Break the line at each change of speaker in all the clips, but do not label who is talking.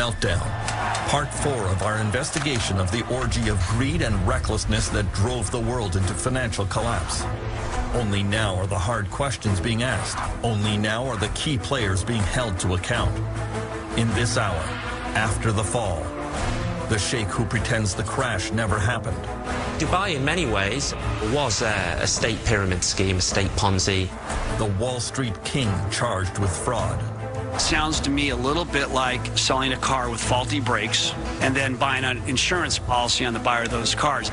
Meltdown, Part 4 of our investigation of the orgy of greed and recklessness that drove the world into financial collapse. Only now are the hard questions being asked. Only now are the key players being held to account. In this hour, after the fall, the sheikh who pretends the crash never happened.
Dubai, in many ways, was a state pyramid scheme, a state Ponzi.
The Wall Street king charged with fraud.
Sounds to me a little bit like selling a car with faulty brakes and then buying an insurance policy on the buyer of those cars.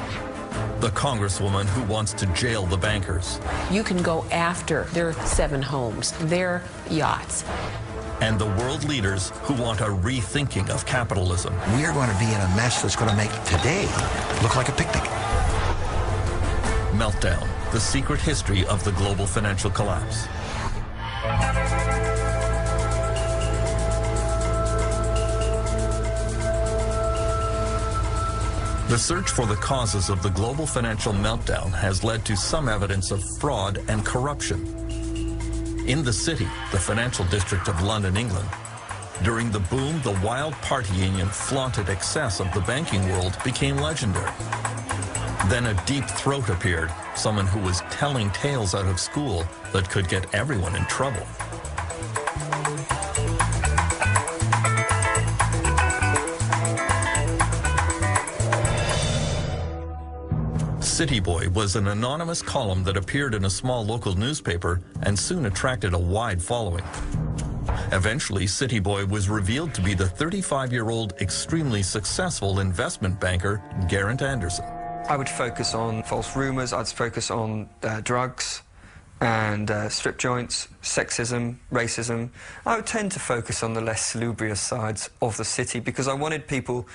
The congresswoman who wants to jail the bankers.
You can go after their 7 homes, their yachts.
And the world leaders who want a rethinking of capitalism.
We are going to be in a mess that's going to make today look like a picnic.
Meltdown, the secret history of the global financial collapse. The search for the causes of the global financial meltdown has led to some evidence of fraud and corruption. In the city, the financial district of London, England, during the boom, the wild party union flaunted excess of the banking world became legendary. Then a deep throat appeared, someone who was telling tales out of school that could get everyone in trouble. City Boy was an anonymous column that appeared in a small local newspaper and soon attracted a wide following. Eventually, City Boy was revealed to be the 35-year-old extremely successful investment banker, Geraint Anderson.
I would focus on false rumors, I'd focus on drugs and strip joints, sexism, racism. I would tend to focus on the less salubrious sides of the city because I wanted people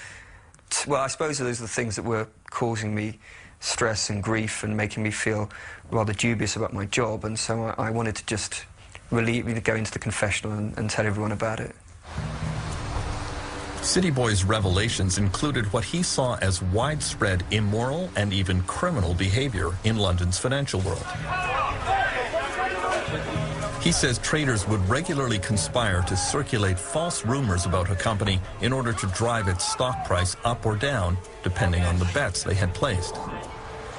to, well, I suppose those are the things that were causing me stress and grief and making me feel rather dubious about my job, and so I wanted to just relieve, go into the confessional and tell everyone about it.
City Boy's revelations included what he saw as widespread immoral and even criminal behavior in London's financial world. He says traders would regularly conspire to circulate false rumors about a company in order to drive its stock price up or down, depending on the bets they had placed.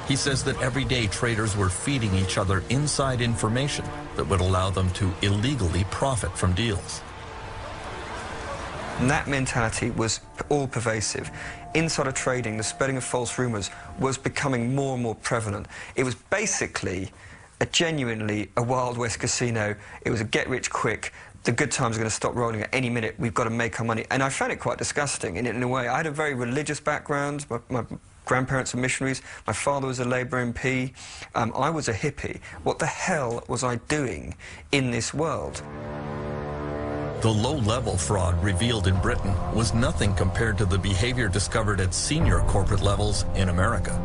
He says that every day traders were feeding each other inside information that would allow them to illegally profit from deals.
And that mentality was all-pervasive. Insider trading, the spreading of false rumors, was becoming more and more prevalent. It was basically genuinely a Wild West casino. It was a get-rich-quick, the good times are going to stop rolling at any minute, we've got to make our money. And I found it quite disgusting in a way. I had a very religious background. My grandparents were missionaries. My father was a Labour MP. I was a hippie. What the hell was I doing in this world?
The low-level fraud revealed in Britain was nothing compared to the behavior discovered at senior corporate levels in America.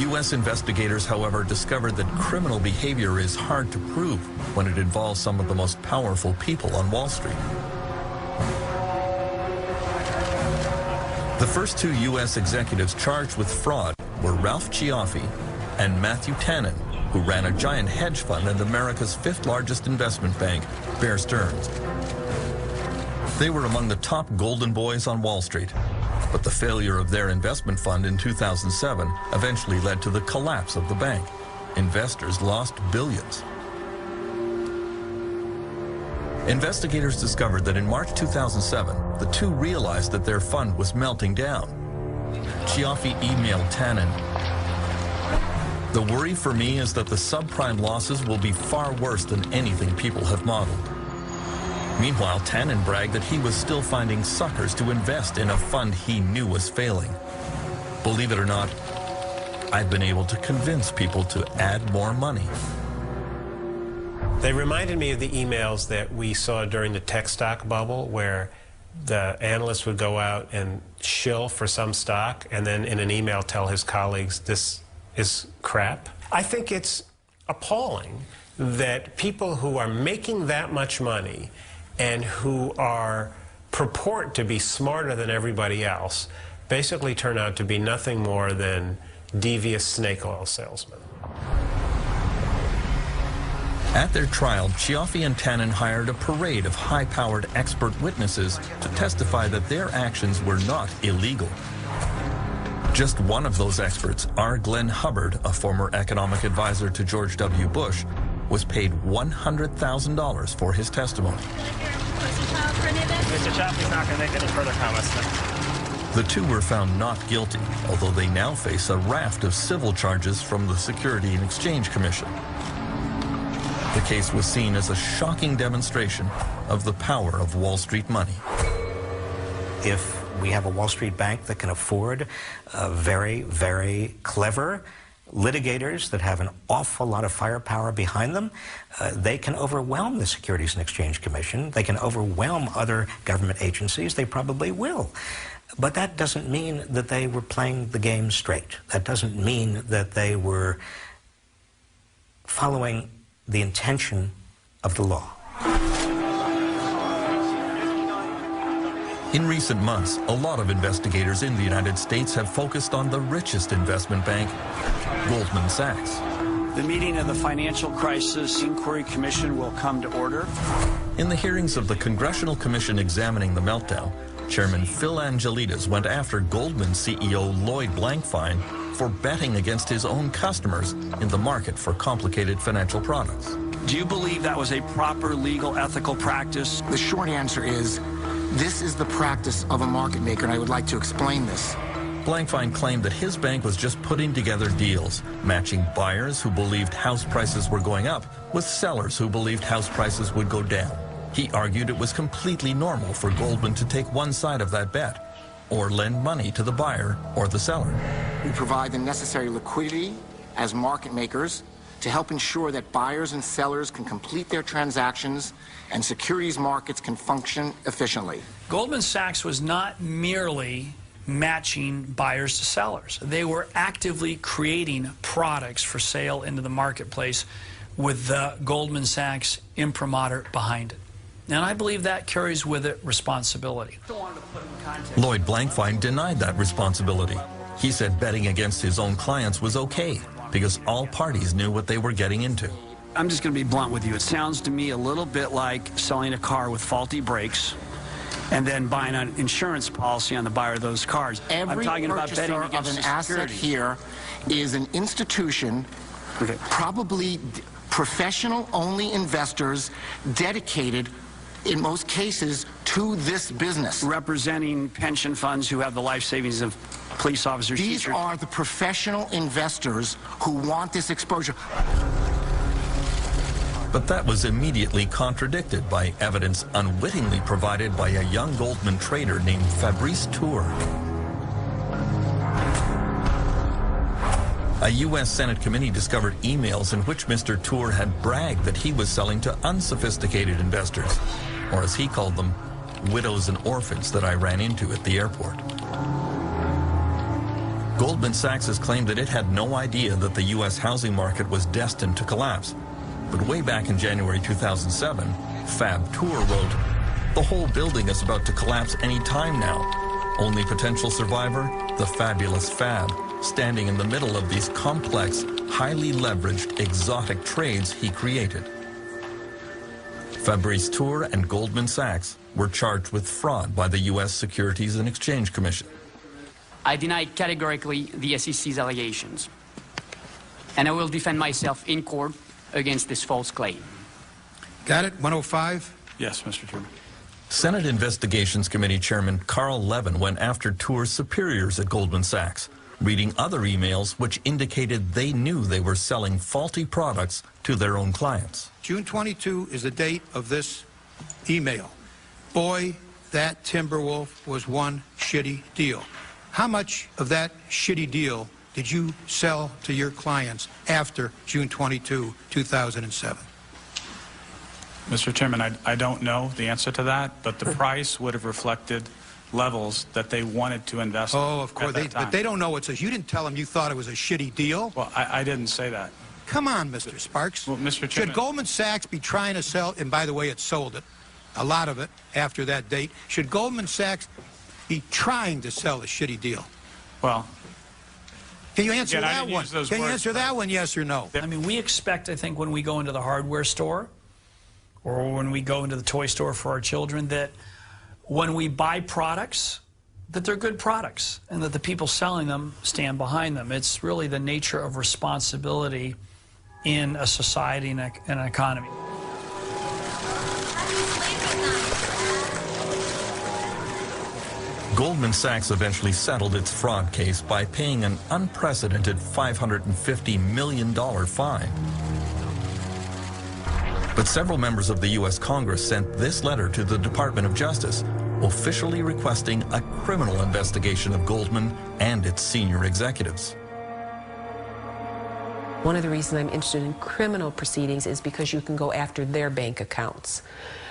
U.S. investigators, however, discovered that criminal behavior is hard to prove when it involves some of the most powerful people on Wall Street. The first 2 U.S. executives charged with fraud were Ralph Cioffi and Matthew Tannen, who ran a giant hedge fund and America's 5th largest investment bank, Bear Stearns. They were among the top golden boys on Wall Street. But the failure of their investment fund in 2007 eventually led to the collapse of the bank. Investors lost billions. Investigators discovered that in March 2007, the two realized that their fund was melting down. Cioffi emailed Tannen, "The worry for me is that the subprime losses will be far worse than anything people have modeled." Meanwhile, Tannen bragged that he was still finding suckers to invest in a fund he knew was failing. Believe it or not, I've been able to convince people to add more money.
They reminded me of the emails that we saw during the tech stock bubble, where the analyst would go out and shill for some stock and then in an email tell his colleagues, this is crap. I think it's appalling that people who are making that much money and who purport to be smarter than everybody else basically turn out to be nothing more than devious snake oil salesmen.
At their trial, Cioffi and Tannen hired a parade of high-powered expert witnesses to testify that their actions were not illegal. Just one of those experts, R. Glenn Hubbard, a former economic advisor to George W. Bush, was paid $100,000 for his testimony.
Mr. Cioffi's not going to make any further comments then.
The two were found not guilty, although they now face a raft of civil charges from the Securities and Exchange Commission. The case was seen as a shocking demonstration of the power of Wall Street money.
If we have a Wall Street bank that can afford very, very clever litigators that have an awful lot of firepower behind them, they can overwhelm the Securities and Exchange Commission. They can overwhelm other government agencies. They probably will. But that doesn't mean that they were playing the game straight. That doesn't mean that they were following the intention of the law.
In recent months, a lot of investigators in the United States have focused on the richest investment bank, Goldman Sachs.
The meeting of the Financial Crisis Inquiry Commission will come to order.
In the hearings of the Congressional Commission examining the meltdown, Chairman Phil Angelides went after Goldman CEO Lloyd Blankfein for betting against his own customers in the market for complicated financial products.
Do you believe that was a proper legal ethical practice?
The short answer is, this is the practice of a market maker, and I would like to explain this.
Blankfein claimed that his bank was just putting together deals, matching buyers who believed house prices were going up with sellers who believed house prices would go down. He argued it was completely normal for Goldman to take one side of that bet, or lend money to the buyer or the seller.
We provide the necessary liquidity as market makers to help ensure that buyers and sellers can complete their transactions and securities markets can function efficiently.
Goldman Sachs was not merely matching buyers to sellers. They were actively creating products for sale into the marketplace with the Goldman Sachs imprimatur behind it. And I believe that carries with it responsibility.
Lloyd Blankfein denied that responsibility. He said betting against his own clients was okay because all parties knew what they were getting into.
I'm just going to be blunt with you. It sounds to me a little bit like selling a car with faulty brakes and then buying an insurance policy on the buyer of those cars.
Every
I'm talking about betting
purchaser
against
of an asset here is an institution, probably professional-only investors dedicated, in most cases, to this business.
Representing pension funds who have the life savings of police officers.
These are the professional investors who want this exposure.
But that was immediately contradicted by evidence unwittingly provided by a young Goldman trader named Fabrice Tour. A U.S. Senate committee discovered emails in which Mr. Tour had bragged that he was selling to unsophisticated investors, or as he called them, widows and orphans that I ran into at the airport. Goldman Sachs has claimed that it had no idea that the U.S. housing market was destined to collapse. But way back in January 2007, Fab Tour wrote, "The whole building is about to collapse any time now. Only potential survivor, the fabulous Fab, standing in the middle of these complex, highly leveraged, exotic trades he created." Fabrice Tour and Goldman Sachs were charged with fraud by the U.S. Securities and Exchange Commission.
I deny categorically the SEC's allegations, and I will defend myself in court against this false claim.
Got it? 105?
Yes, Mr. Chairman.
Senate Investigations Committee Chairman Carl Levin went after Tour's superiors at Goldman Sachs, reading other emails which indicated they knew they were selling faulty products to their own clients.
June 22 is the date of this email. Boy, that Timberwolf was one shitty deal. How much of that shitty deal did you sell to your clients after June 22, 2007?
Mr. Chairman, I don't know the answer to that, but the price would have reflected levels that they wanted to invest in.
Oh, of course, but they don't know it's a... You didn't tell them you thought it was a shitty deal?
Well, I didn't say that.
Come on, Mr. Sparks.
Well, Mr. Chairman...
Should Goldman Sachs be trying to sell... And by the way, it sold it, a lot of it, after that date. Should Goldman Sachs be trying to sell a shitty deal?
Well,
Can you answer
Again, I
that
didn't
one?
use those
Can you
words,
answer that one, yes or no?
I mean, we expect, I think, when we go into the hardware store or when we go into the toy store for our children, that when we buy products, that they're good products and that the people selling them stand behind them. It's really the nature of responsibility in a society and an economy.
Goldman Sachs eventually settled its fraud case by paying an unprecedented $550 million fine. But several members of the U.S. Congress sent this letter to the Department of Justice, officially requesting a criminal investigation of Goldman and its senior executives.
One of the reasons I'm interested in criminal proceedings is because you can go after their bank accounts.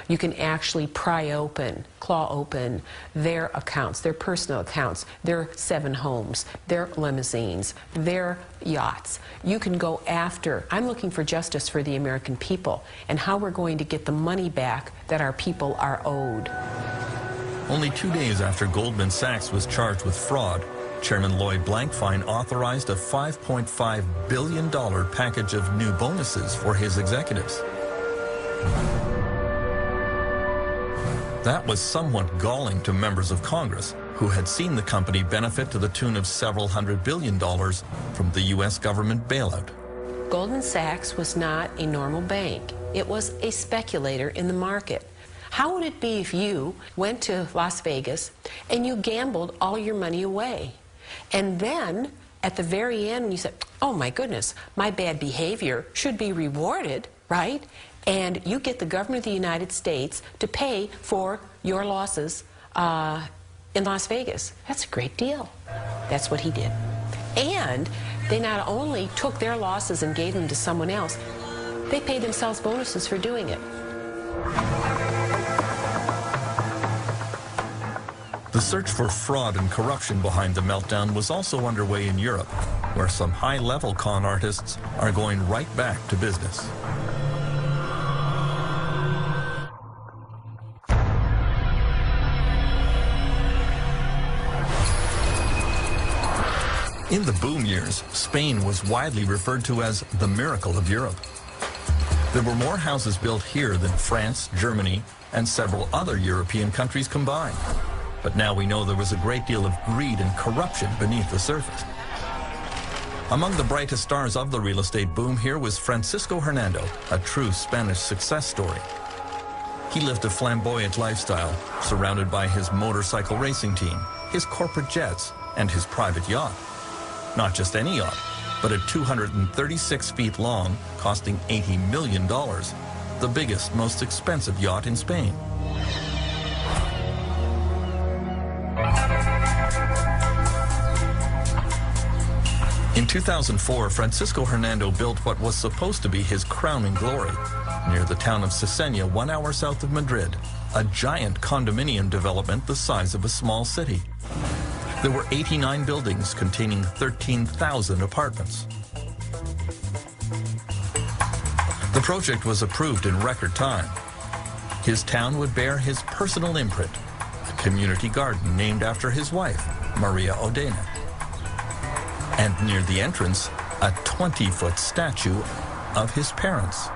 You can actually pry open, claw open their accounts, their personal accounts, their 7 homes, their limousines, their yachts. You can go after, I'm looking for justice for the American people and how we're going to get the money back that our people are owed.
Only 2 days after Goldman Sachs was charged with fraud, Chairman Lloyd Blankfein authorized a $5.5 billion package of new bonuses for his executives. That was somewhat galling to members of Congress who had seen the company benefit to the tune of several $100 billion from the U.S. government bailout.
Goldman Sachs was not a normal bank. It was a speculator in the market. How would it be if you went to Las Vegas and you gambled all your money away? And then, at the very end, you said, oh my goodness, my bad behavior should be rewarded, right? And you get the government of the United States to pay for your losses in Las Vegas. That's a great deal. That's what he did. And they not only took their losses and gave them to someone else, they paid themselves bonuses for doing it.
The search for fraud and corruption behind the meltdown was also underway in Europe, where some high-level con artists are going right back to business. In the boom years, Spain was widely referred to as the miracle of Europe. There were more houses built here than France, Germany, and several other European countries combined. But now we know there was a great deal of greed and corruption beneath the surface. Among the brightest stars of the real estate boom here was Francisco Hernando, a true Spanish success story. He lived a flamboyant lifestyle, surrounded by his motorcycle racing team, his corporate jets, and his private yacht. Not just any yacht, but a 236 feet long, costing $80 million, the biggest, most expensive yacht in Spain. In 2004, Francisco Hernando built what was supposed to be his crowning glory near the town of Cesena, 1 hour south of Madrid, a giant condominium development the size of a small city. There were 89 buildings containing 13,000 apartments. The project was approved in record time. His town would bear his personal imprint, a community garden named after his wife, Maria Odena. And near the entrance, a 20-foot statue of his parents.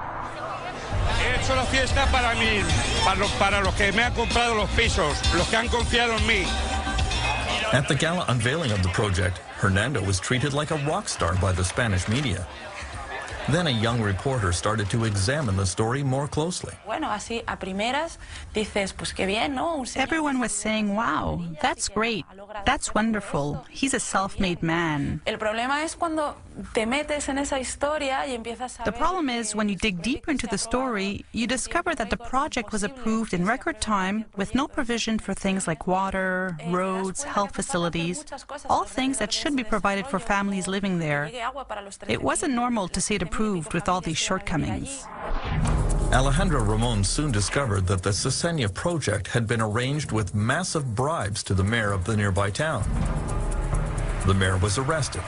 He hecho la fiesta para mí, para los que me han comprado los pisos, los que han confiado en mí.
At the gala unveiling of the project, Hernando was treated like a rock star by the Spanish media. Then a young reporter started to examine the story more closely.
Bueno, así a primeras dices, pues qué bien, ¿no?
Everyone was saying, wow, that's great, that's wonderful, he's a self-made man.
El problema es cuando te metes en esa historia y empiezas a
The problem is when you dig deeper into the story, you discover that the project was approved in record time with no provision for things like water, roads, health facilities, all things that should be provided for families living there. It wasn't normal to see it approved with all these shortcomings.
Alejandro Ramon soon discovered that the Cesena project had been arranged with massive bribes to the mayor of the nearby town. The mayor was arrested.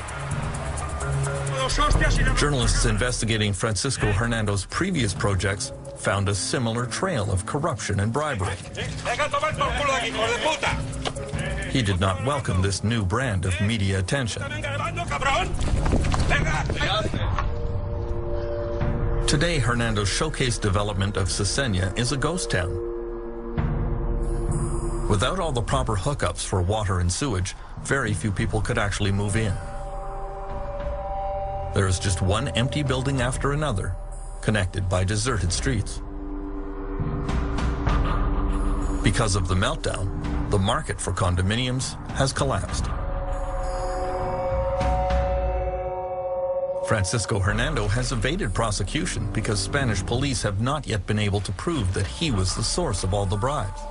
Journalists investigating Francisco Hernando's previous projects found a similar trail of corruption and bribery. He did not welcome this new brand of media attention. Today, Hernando's showcase development of Cesena is a ghost town. Without all the proper hookups for water and sewage, very few people could actually move in. There is just one empty building after another, connected by deserted streets. Because of the meltdown, the market for condominiums has collapsed. Francisco Hernando has evaded prosecution because Spanish police have not yet been able to prove that he was the source of all the bribes.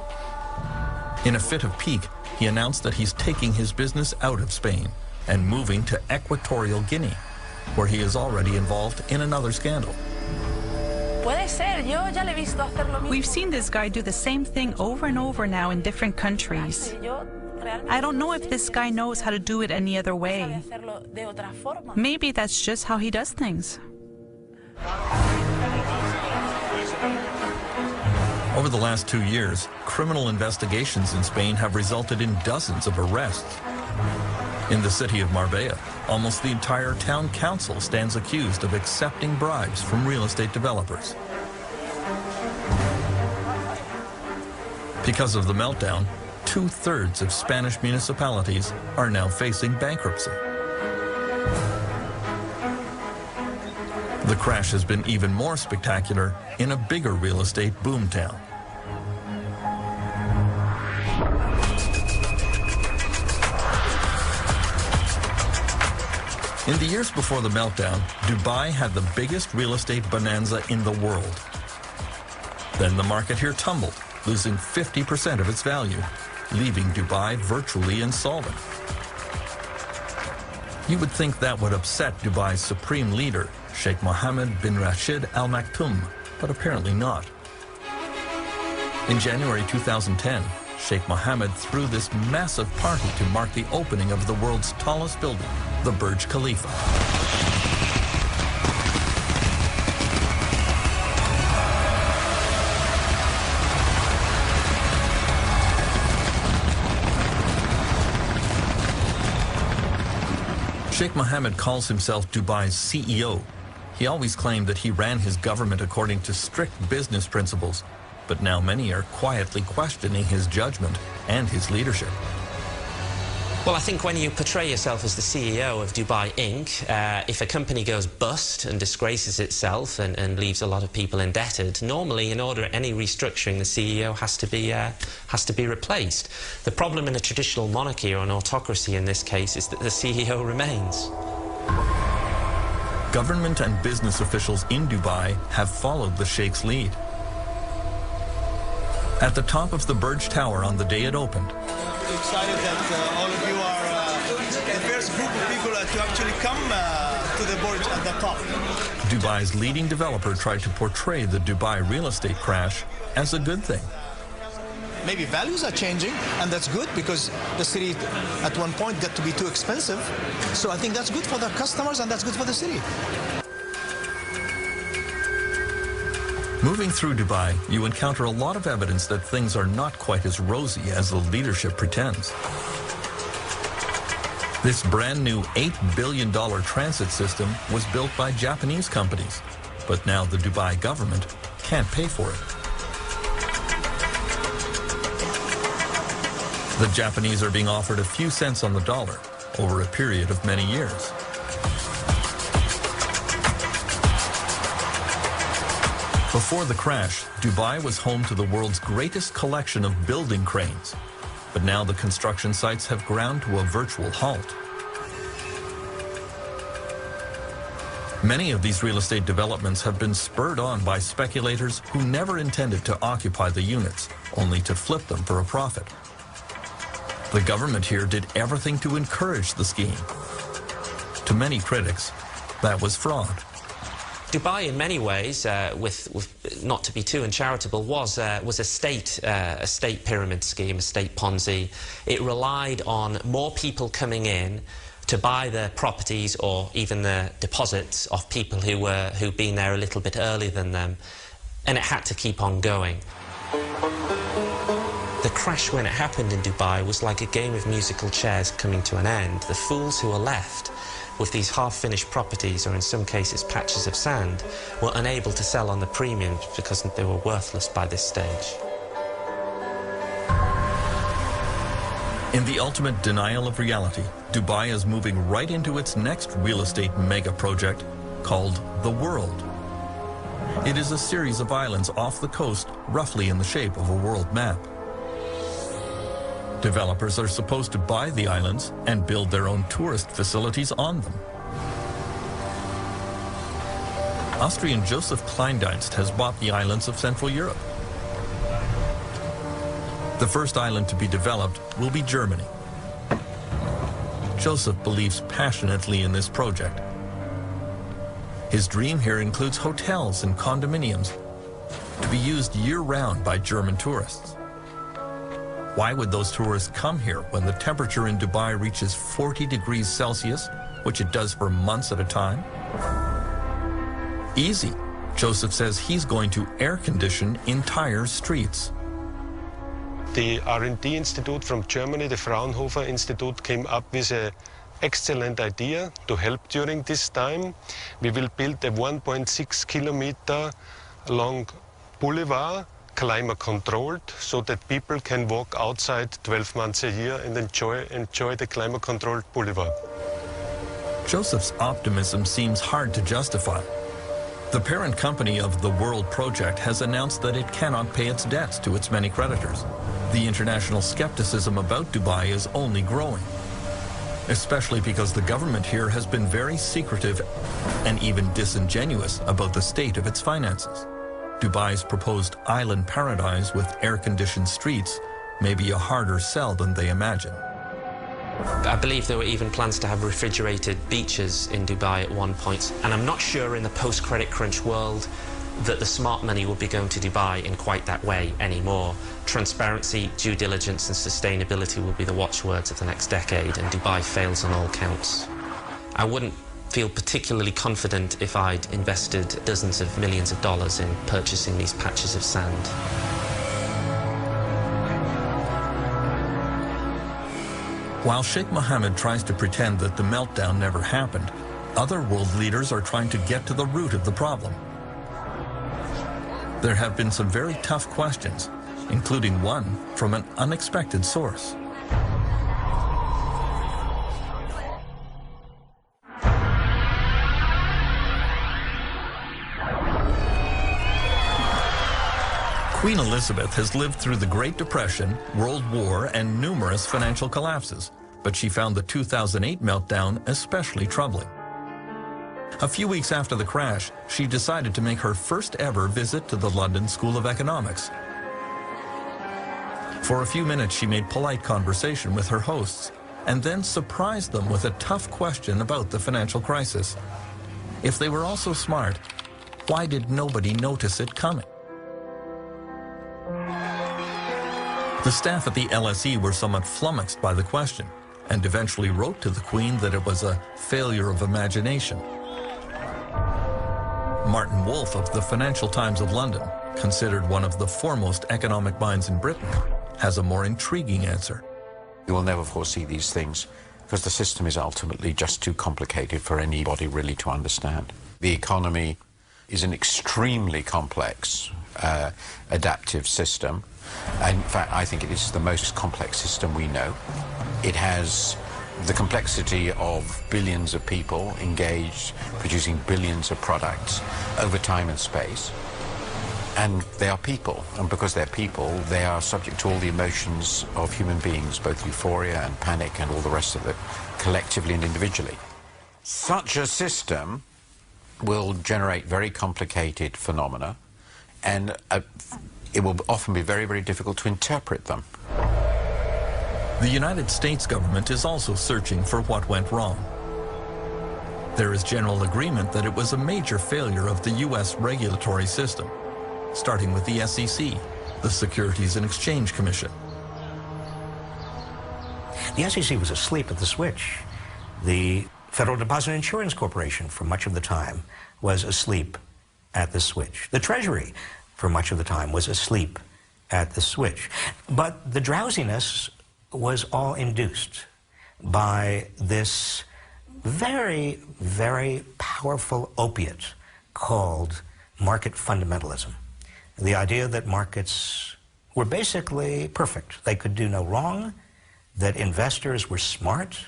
In a fit of pique, he announced that he's taking his business out of Spain and moving to Equatorial Guinea, where he is already involved in another scandal.
We've seen this guy do the same thing over and over now in different countries. I don't know if this guy knows how to do it any other way. Maybe that's just how he does things.
Over the last 2 years, criminal investigations in Spain have resulted in dozens of arrests. In the city of Marbella, almost the entire town council stands accused of accepting bribes from real estate developers. Because of the meltdown, 2/3 of Spanish municipalities are now facing bankruptcy. The crash has been even more spectacular in a bigger real estate boomtown. In the years before the meltdown, Dubai had the biggest real estate bonanza in the world. Then the market here tumbled, losing 50% of its value, leaving Dubai virtually insolvent. You would think that would upset Dubai's supreme leader, Sheikh Mohammed bin Rashid Al Maktoum, but apparently not. In January 2010, Sheikh Mohammed threw this massive party to mark the opening of the world's tallest building, the Burj Khalifa. Sheikh Mohammed calls himself Dubai's CEO. He always claimed that he ran his government according to strict business principles, but now many are quietly questioning his judgment and his leadership.
Well, I think when you portray yourself as the CEO of Dubai Inc., if a company goes bust and disgraces itself and leaves a lot of people indebted, normally in order any restructuring, the CEO has to be replaced. The problem in a traditional monarchy or an autocracy in this case is that the CEO remains.
Government and business officials in Dubai have followed the Sheikh's lead. At the top of the Burj Tower on the day it opened,
excited that all of you are the first group of people to actually come to the Burj at the top.
Dubai's leading developer tried to portray the Dubai real estate crash as a good thing.
Maybe values are changing, and that's good because the city at one point got to be too expensive. So I think that's good for the customers and that's good for the city.
Moving through Dubai, you encounter a lot of evidence that things are not quite as rosy as the leadership pretends. This brand new $8 billion transit system was built by Japanese companies, but now the Dubai government can't pay for it. The Japanese are being offered a few cents on the dollar over a period of many years. Before the crash, Dubai was home to the world's greatest collection of building cranes. But now the construction sites have ground to a virtual halt. Many of these real estate developments have been spurred on by speculators who never intended to occupy the units, only to flip them for a profit. The government here did everything to encourage the scheme. To many critics, that was fraud.
Dubai, in many ways, with not to be too uncharitable, was a state pyramid scheme, a state Ponzi. It relied on more people coming in to buy the properties or even the deposits of people who'd been there a little bit earlier than them, and it had to keep on going. The crash when it happened in Dubai was like a game of musical chairs coming to an end. The fools who were left with these half-finished properties, or in some cases patches of sand, were unable to sell on the premiums because they were worthless by this stage.
In the ultimate denial of reality, Dubai is moving right into its next real estate mega project called The World. It is a series of islands off the coast, roughly in the shape of a world map. Developers are supposed to buy the islands and build their own tourist facilities on them. Austrian Joseph Kleindienst has bought the islands of Central Europe. The first island to be developed will be Germany. Joseph believes passionately in this project. His dream here includes hotels and condominiums to be used year-round by German tourists. Why would those tourists come here when the temperature in Dubai reaches 40 degrees Celsius, which it does for months at a time? Easy. Joseph says he's going to air condition entire streets.
The R&D Institute from Germany, the Fraunhofer Institute, came up with an excellent idea to help during this time. We will build a 1.6 kilometer long boulevard, climate controlled, so that people can walk outside 12 months a year and enjoy the climate controlled boulevard.
Joseph's optimism seems hard to justify. The parent company of the World Project has announced that it cannot pay its debts to its many creditors. The international skepticism about Dubai is only growing, especially because the government here has been very secretive and even disingenuous about the state of its finances. Dubai's proposed island paradise with air-conditioned streets may be a harder sell than they imagine.
I believe there were even plans to have refrigerated beaches in Dubai at one point, and I'm not sure in the post-credit crunch world that the smart money will be going to Dubai in quite that way anymore. Transparency, due diligence and sustainability will be the watchwords of the next decade, and Dubai fails on all counts. I wouldn't feel particularly confident if I'd invested dozens of millions of dollars in purchasing these patches of sand.
While Sheikh Mohammed tries to pretend that the meltdown never happened, other world leaders are trying to get to the root of the problem. There have been some very tough questions, including one from an unexpected source. Queen Elizabeth has lived through the Great Depression, World War, and numerous financial collapses, but she found the 2008 meltdown especially troubling. A few weeks after the crash, she decided to make her first ever visit to the London School of Economics. For a few minutes, she made polite conversation with her hosts, and then surprised them with a tough question about the financial crisis. If they were all so smart, why did nobody notice it coming? The staff at the LSE were somewhat flummoxed by the question, and eventually wrote to the Queen that it was a failure of imagination. Martin Wolf of the Financial Times of London, considered one of the foremost economic minds in Britain, has a more intriguing answer.
You will never foresee these things because the system is ultimately just too complicated for anybody really to understand. The economy is an extremely complex adaptive system. In fact, I think it is the most complex system we know. It has the complexity of billions of people engaged, producing billions of products over time and space. And they are people, and because they're people, they are subject to all the emotions of human beings, both euphoria and panic and all the rest of it, collectively and individually. Such a system will generate very complicated phenomena, and it will often be very, very difficult to interpret them.
The United States government is also searching for what went wrong. There is general agreement that it was a major failure of the U.S. regulatory system, starting with the SEC, the Securities and Exchange Commission.
The SEC was asleep at the switch. The Federal Deposit Insurance Corporation, for much of the time, was asleep at the switch. The Treasury, for much of the time, was asleep at the switch. But the drowsiness was all induced by this very, very powerful opiate called market fundamentalism. The idea that markets were basically perfect. They could do no wrong, that investors were smart,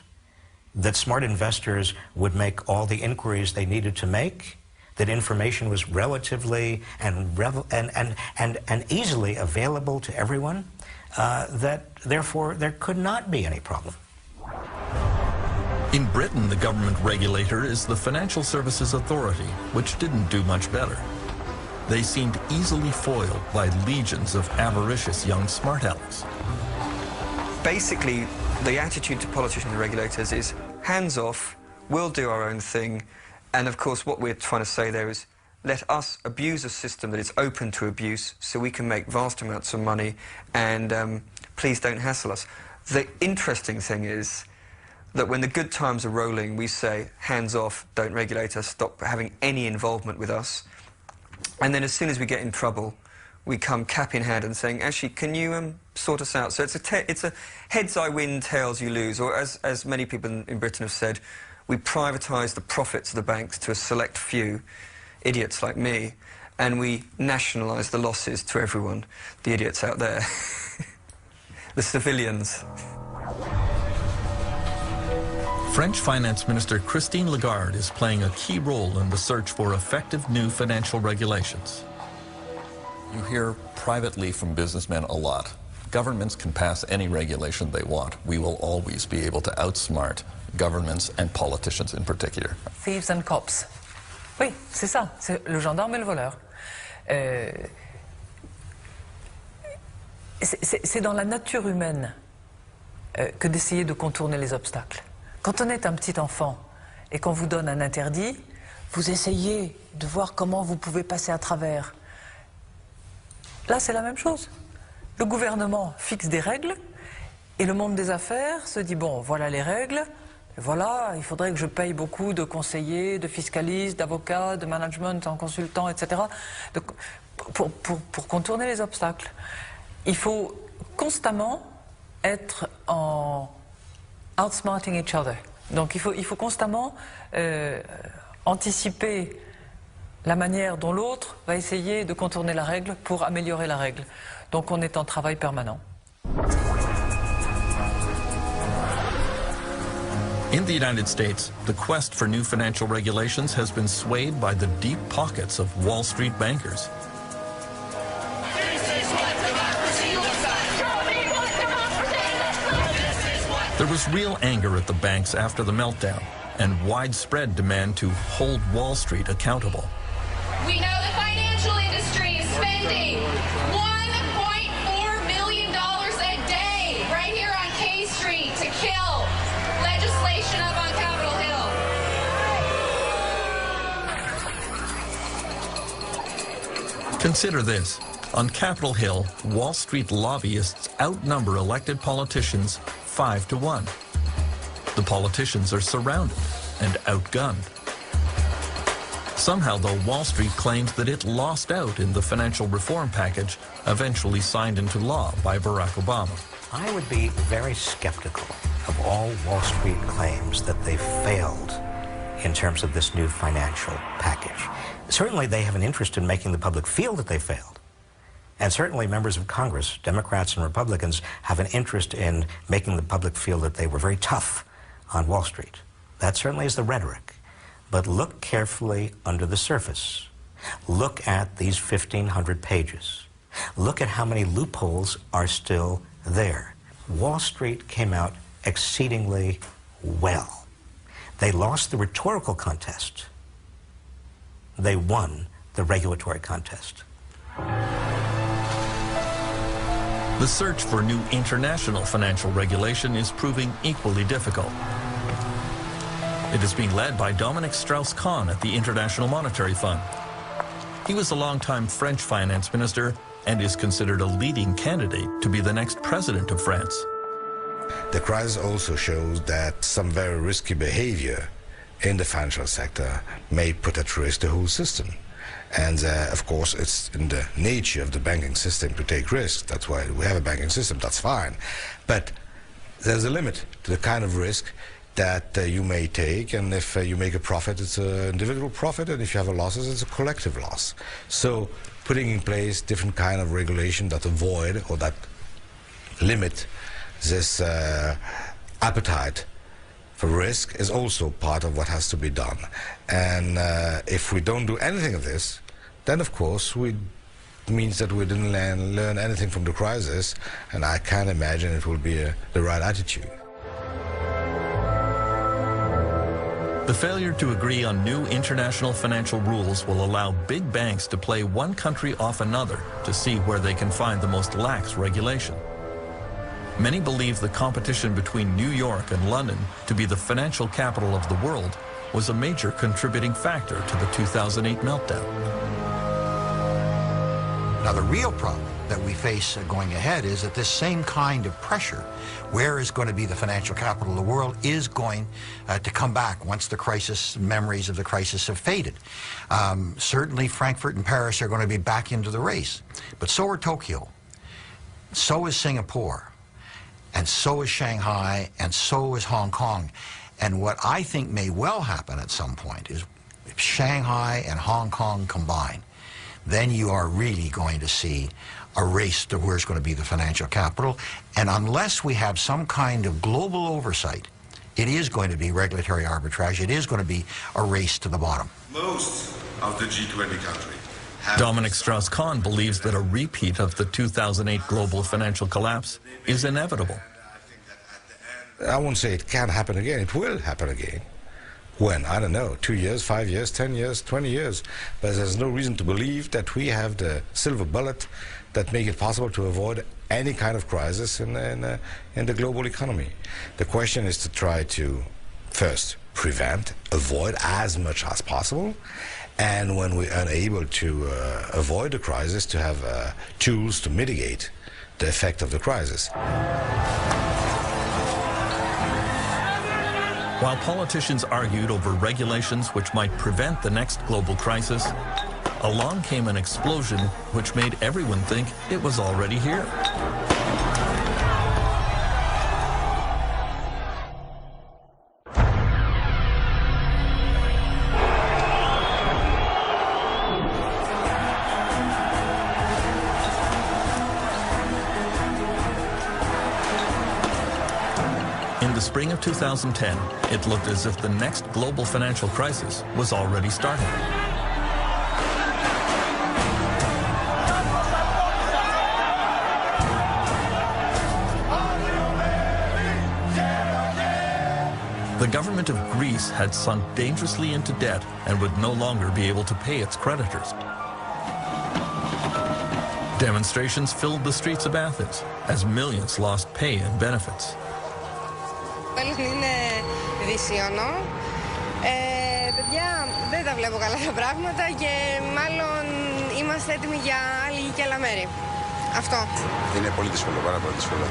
that smart investors would make all the inquiries they needed to make, that information was relatively and easily available to everyone, that therefore there could not be any problem.
In Britain, the government regulator is the Financial Services Authority, which didn't do much better. They seemed easily foiled by legions of avaricious young smart alecks.
Basically, the attitude to politicians and regulators is hands off, we'll do our own thing, and of course what we're trying to say there is let us abuse a system that is open to abuse so we can make vast amounts of money, and please don't hassle us. The interesting thing is that when the good times are rolling, we say hands off, don't regulate us, stop having any involvement with us, and then as soon as we get in trouble, we come cap in hand and saying, actually, can you sort us out? So it's a heads I win, tails you lose, or as many people in Britain have said, we privatise the profits of the banks to a select few, idiots like me, and we nationalise the losses to everyone, the idiots out there, the civilians.
French Finance Minister Christine Lagarde is playing a key role in the search for effective new financial regulations.
You hear privately from businessmen a lot. Governments can pass any regulation they want. We will always be able to outsmart governments and politicians in particular.
Thieves and cops. Oui, c'est ça. C'est le gendarme et le voleur. C'est dans la nature humaine que d'essayer de contourner les obstacles. Quand on est un petit enfant et qu'on vous donne un interdit, vous essayez de voir comment vous pouvez passer à travers. Là, c'est la même chose. Le gouvernement fixe des règles et le monde des affaires se dit, bon, voilà les règles, voilà, il faudrait que je paye beaucoup de conseillers, de fiscalistes, d'avocats, de management en consultant, etc. Pour contourner les obstacles. Il faut constamment être en outsmarting each other. Donc il faut constamment anticiper la manière dont l'autre va essayer de contourner la règle pour améliorer la règle. Donc on est en travail permanent.
In the United States, the quest for new financial regulations has been swayed by the deep pockets of Wall Street bankers. There was real anger at the banks after the meltdown and widespread demand to hold Wall Street accountable.
We know the financial industry is spending $1.4 million a day right here on K Street to kill legislation up on Capitol Hill.
Consider this. On Capitol Hill, Wall Street lobbyists outnumber elected politicians 5 to 1. The politicians are surrounded and outgunned. Somehow, though, Wall Street claims that it lost out in the financial reform package eventually signed into law by Barack Obama.
I would be very skeptical of all Wall Street claims that they failed in terms of this new financial package. Certainly, they have an interest in making the public feel that they failed. And certainly members of Congress, Democrats and Republicans, have an interest in making the public feel that they were very tough on Wall Street. That certainly is the rhetoric. But look carefully under the surface. Look at these 1,500 pages. Look at how many loopholes are still there. Wall Street came out exceedingly well. They lost the rhetorical contest. They won the regulatory contest.
The search for new international financial regulation is proving equally difficult. It is being led by Dominique Strauss-Kahn at the International Monetary Fund. He was a longtime French finance minister and is considered a leading candidate to be the next president of France.
The crisis also shows that some very risky behavior in the financial sector may put at risk the whole system. And of course, it's in the nature of the banking system to take risks. That's why we have a banking system. That's fine. But there's a limit to the kind of risk that you may take. And if you make a profit, it's an individual profit. And if you have a losses, it's a collective loss. So putting in place different kind of regulation that avoid or that limit this appetite for risk is also part of what has to be done. And if we don't do anything of this, then of course it means that we didn't learn anything from the crisis, and I can't imagine it will be the right attitude.
The failure to agree on new international financial rules will allow big banks to play one country off another to see where they can find the most lax regulation. Many believe the competition between New York and London to be the financial capital of the world was a major contributing factor to the 2008 meltdown.
Now, the real problem that we face going ahead is that this same kind of pressure, where is going to be the financial capital of the world, is going to come back once the crisis, memories of the crisis have faded. Certainly Frankfurt and Paris are going to be back into the race, but so are Tokyo, so is Singapore, and so is Shanghai, and so is Hong Kong. And what I think may well happen at some point is if Shanghai and Hong Kong combine, then you are really going to see a race to where's going to be the financial capital. And unless we have some kind of global oversight, it is going to be regulatory arbitrage. It is going to be a race to the bottom.
Most of the G20 countries.
Dominic Strauss-Kahn believes that a repeat of the 2008 global financial collapse is inevitable.
I won't say it can't happen again. It will happen again. When? I don't know, 2 years, 5 years, 10 years, 20 years. But there's no reason to believe that we have the silver bullet that make it possible to avoid any kind of crisis in the global economy. The question is to try to, first, prevent, avoid as much as possible, and when we're unable to avoid the crisis, to have tools to mitigate the effect of the crisis.
While politicians argued over regulations which might prevent the next global crisis, along came an explosion which made everyone think it was already here. In the spring of 2010, it looked as if the next global financial crisis was already starting. The government of Greece had sunk dangerously into debt and would no longer be able to pay its creditors. Demonstrations filled the streets of Athens as millions lost pay and benefits.
Είναι δυσίωνο. Παιδιά, δεν τα βλέπω καλά τα πράγματα και μάλλον είμαστε έτοιμοι για άλλη και άλλα μέρη. Αυτό.
Είναι πολύ δύσκολο, πάρα πολύ δύσκολο.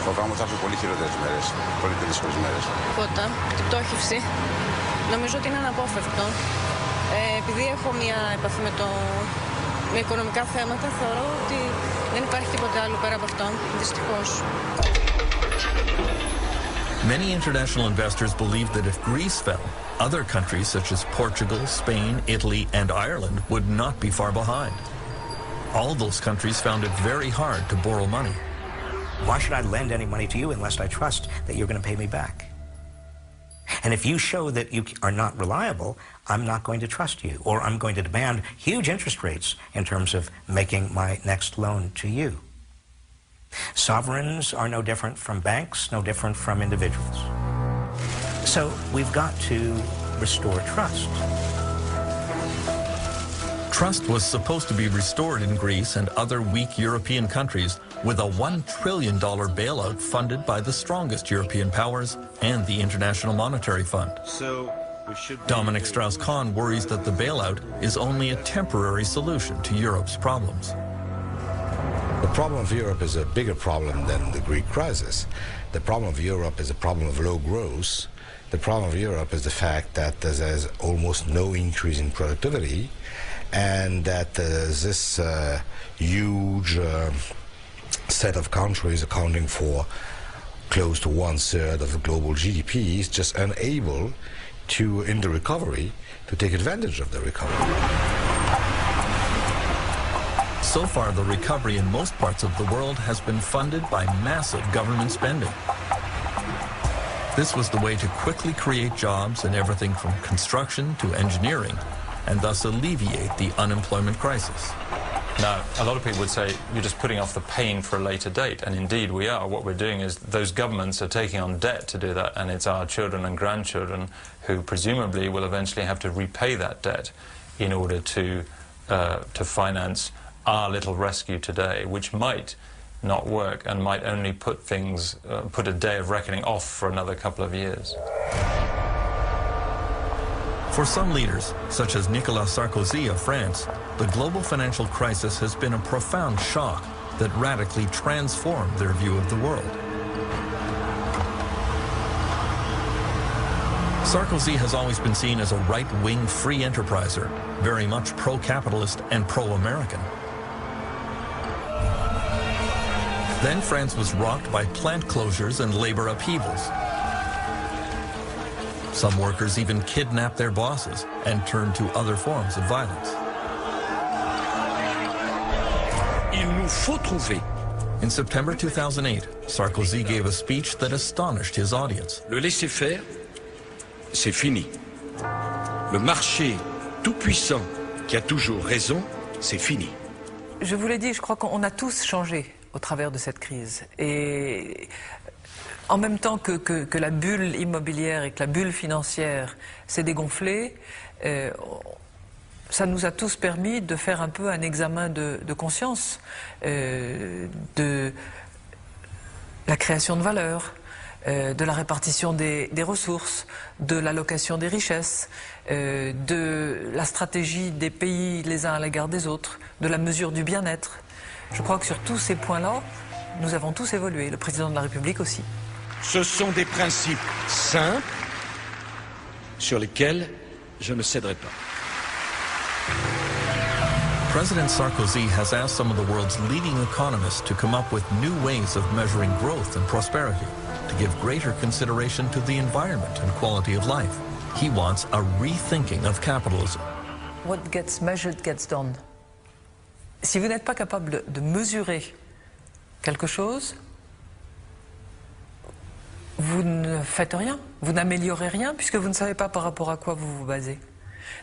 Φοβάμαι ότι θα έρθουν πολύ χειρότερες μέρες, πολύ πιο δύσκολες μέρες.
Τίποτα, την πτώχευση. Νομίζω ότι είναι αναπόφευκτο. Επειδή έχω μια επαφή με οικονομικά θέματα, θεωρώ ότι δεν υπάρχει τίποτα άλλο πέρα από αυτό, δυστυχώς.
Many international investors believed that if Greece fell, other countries such as Portugal, Spain, Italy, and Ireland would not be far behind. All those countries found it very hard to borrow money.
Why should I lend any money to you unless I trust that you're going to pay me back? And if you show that you are not reliable, I'm not going to trust you, or I'm going to demand huge interest rates in terms of making my next loan to you. Sovereigns are no different from banks, no different from individuals. So we've got to restore trust.
Trust was supposed to be restored in Greece and other weak European countries with a $1 trillion bailout funded by the strongest European powers and the International Monetary Fund. Dominic Strauss-Kahn worries that the bailout is only a temporary solution to Europe's problems.
The problem of Europe is a bigger problem than the Greek crisis. The problem of Europe is a problem of low growth. The problem of Europe is the fact that there's almost no increase in productivity, and that this huge set of countries accounting for close to 1/3 of the global GDP is just unable to, in the recovery, to take advantage of the recovery.
So far, the recovery in most parts of the world has been funded by massive government spending. This was the way to quickly create jobs in everything from construction to engineering, and thus alleviate the unemployment crisis.
Now, a lot of people would say, you're just putting off the pain for a later date, and indeed we are. What we're doing is those governments are taking on debt to do that, and it's our children and grandchildren who presumably will eventually have to repay that debt in order to finance our little rescue today, which might not work and might only put things, put a day of reckoning off for another couple of years.
For some leaders, such as Nicolas Sarkozy of France, the global financial crisis has been a profound shock that radically transformed their view of the world. Sarkozy has always been seen as a right-wing free enterpriser, very much pro-capitalist and pro-American. Then France was rocked by plant closures and labor upheavals. Some workers even kidnapped their bosses and turned to other forms of violence.
Il nous faut trouver.
In September 2008, Sarkozy gave a speech that astonished his audience.
Le laisser-faire, c'est fini. Le marché tout-puissant qui a toujours raison, c'est fini.
Je vous l'ai dit, je crois qu'on a tous changé au travers de cette crise. Et en même temps que la bulle immobilière et que la bulle financière s'est dégonflée, ça nous a tous permis de faire un peu un examen de conscience de la création de valeur, de la répartition des ressources, de l'allocation des richesses, de la stratégie des pays les uns à l'égard des autres, de la mesure du bien-être. Je crois que sur tous ces points-là, nous avons tous évolué, le président de la République aussi.
Ce sont des principes simples sur lesquels je ne céderai pas.
President Sarkozy has asked some of the world's leading economists to come up with new ways of measuring growth and prosperity, to give greater consideration to the environment and quality of life. He wants a rethinking of capitalism.
What gets measured gets done. Si vous n'êtes pas capable de mesurer quelque chose, vous ne faites rien, vous n'améliorez rien puisque vous ne savez pas par rapport à quoi vous vous basez.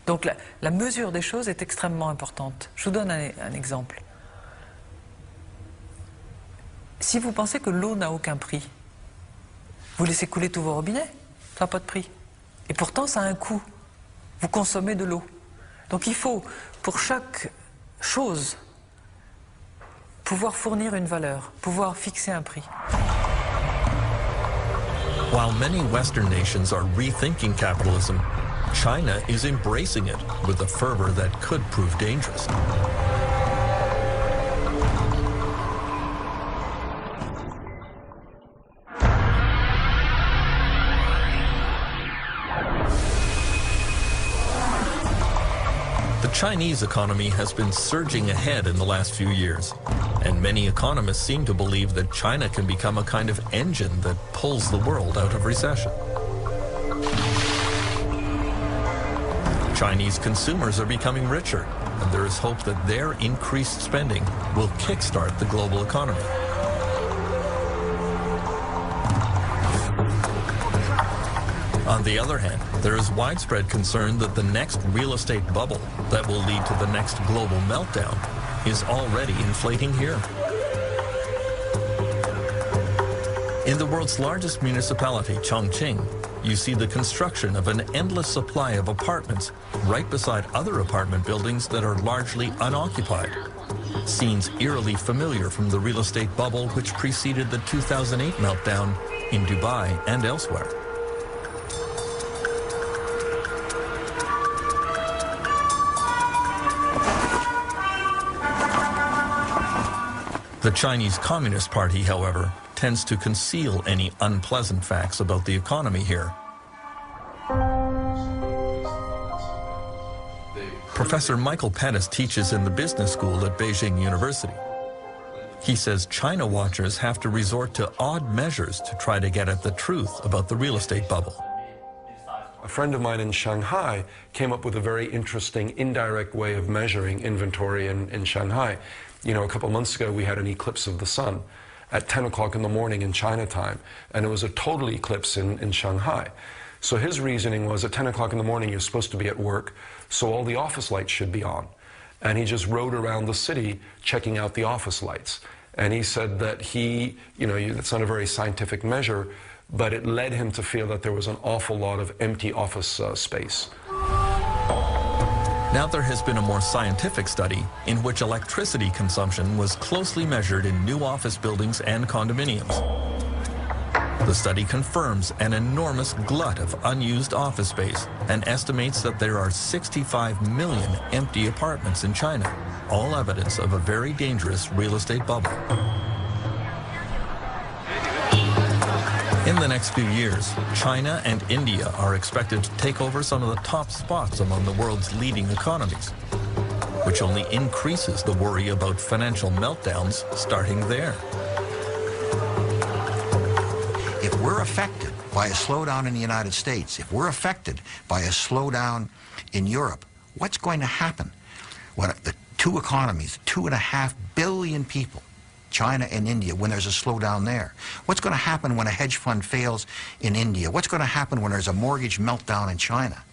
Donc la mesure des choses est extrêmement importante. Je vous donne un exemple. Si vous pensez que l'eau n'a aucun prix, vous laissez couler tous vos robinets, ça n'a pas de prix. Et pourtant ça a un coût. Vous consommez de l'eau. Donc il faut, pour chaque chose, pouvoir fournir une valeur, pouvoir fixer un prix.
While many Western nations are rethinking capitalism, China is embracing it with a fervor that could prove dangerous. The Chinese economy has been surging ahead in the last few years, and many economists seem to believe that China can become a kind of engine that pulls the world out of recession. Chinese consumers are becoming richer, and there is hope that their increased spending will kickstart the global economy. On the other hand, there is widespread concern that the next real estate bubble that will lead to the next global meltdown is already inflating here. In the world's largest municipality, Chongqing, you see the construction of an endless supply of apartments right beside other apartment buildings that are largely unoccupied. Scenes eerily familiar from the real estate bubble which preceded the 2008 meltdown in Dubai and elsewhere. The Chinese Communist Party, however, tends to conceal any unpleasant facts about the economy here. Professor Michael Pettis teaches in the business school at Beijing University. He says China watchers have to resort to odd measures to try to get at the truth about the real estate bubble.
A friend of mine in Shanghai came up with a very interesting indirect way of measuring inventory in Shanghai. You know, a couple months ago we had an eclipse of the sun at 10 o'clock in the morning in China time, and it was a total eclipse in Shanghai. So his reasoning was at 10 o'clock in the morning you're supposed to be at work, so all the office lights should be on. And he just rode around the city checking out the office lights. And he said that that's not a very scientific measure, but it led him to feel that there was an awful lot of empty office space.
Now there has been a more scientific study in which electricity consumption was closely measured in new office buildings and condominiums. The study confirms an enormous glut of unused office space and estimates that there are 65 million empty apartments in China, all evidence of a very dangerous real estate bubble. In the next few years, China and India are expected to take over some of the top spots among the world's leading economies, which only increases the worry about financial meltdowns starting there.
If we're affected by a slowdown in the United States, if we're affected by a slowdown in Europe, what's going to happen when the two economies, 2.5 billion people, China and India, when there's a slowdown there? What's going to happen when a hedge fund fails in India? What's going to happen when there's a mortgage meltdown in China?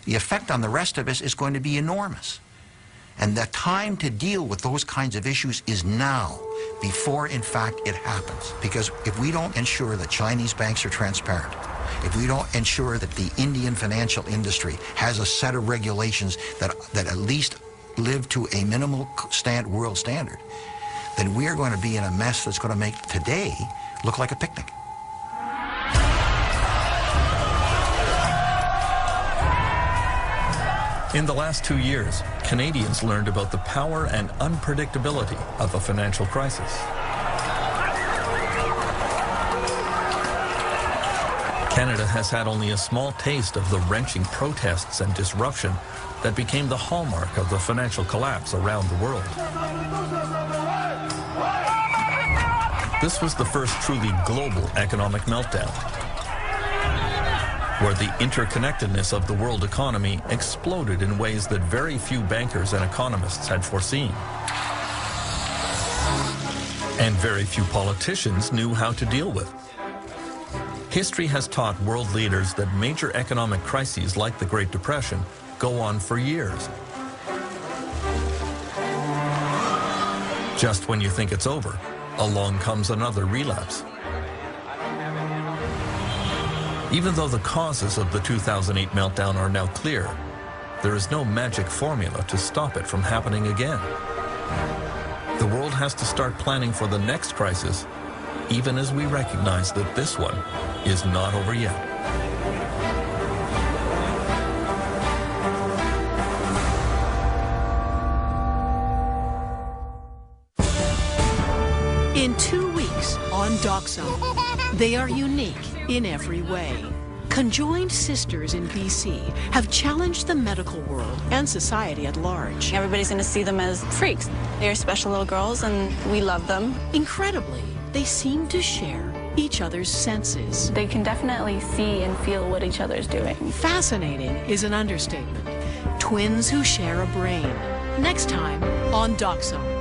The effect on the rest of us is going to be enormous. And the time to deal with those kinds of issues is now, before, in fact, it happens. Because if we don't ensure that Chinese banks are transparent, if we don't ensure that the Indian financial industry has a set of regulations that at least live to a minimal world standard, then we are going to be in a mess that's going to make today look like a picnic.
In the last 2 years, Canadians learned about the power and unpredictability of a financial crisis. Canada has had only a small taste of the wrenching protests and disruption that became the hallmark of the financial collapse around the world. This was the first truly global economic meltdown, where the interconnectedness of the world economy exploded in ways that very few bankers and economists had foreseen. And very few politicians knew how to deal with. History has taught world leaders that major economic crises like the Great Depression go on for years. Just when you think it's over, along comes another relapse. Even though the causes of the 2008 meltdown are now clear, there is no magic formula to stop it from happening again. The world has to start planning for the next crisis, even as we recognize that this one is not over yet.
In 2 weeks on Doxo, they are unique in every way. Conjoined sisters in BC have challenged the medical world and society at large.
Everybody's going to see them as freaks. They're special little girls and we love them.
Incredibly, they seem to share each other's senses.
They can definitely see and feel what each other's doing.
Fascinating is an understatement. Twins who share a brain. Next time on Doxo.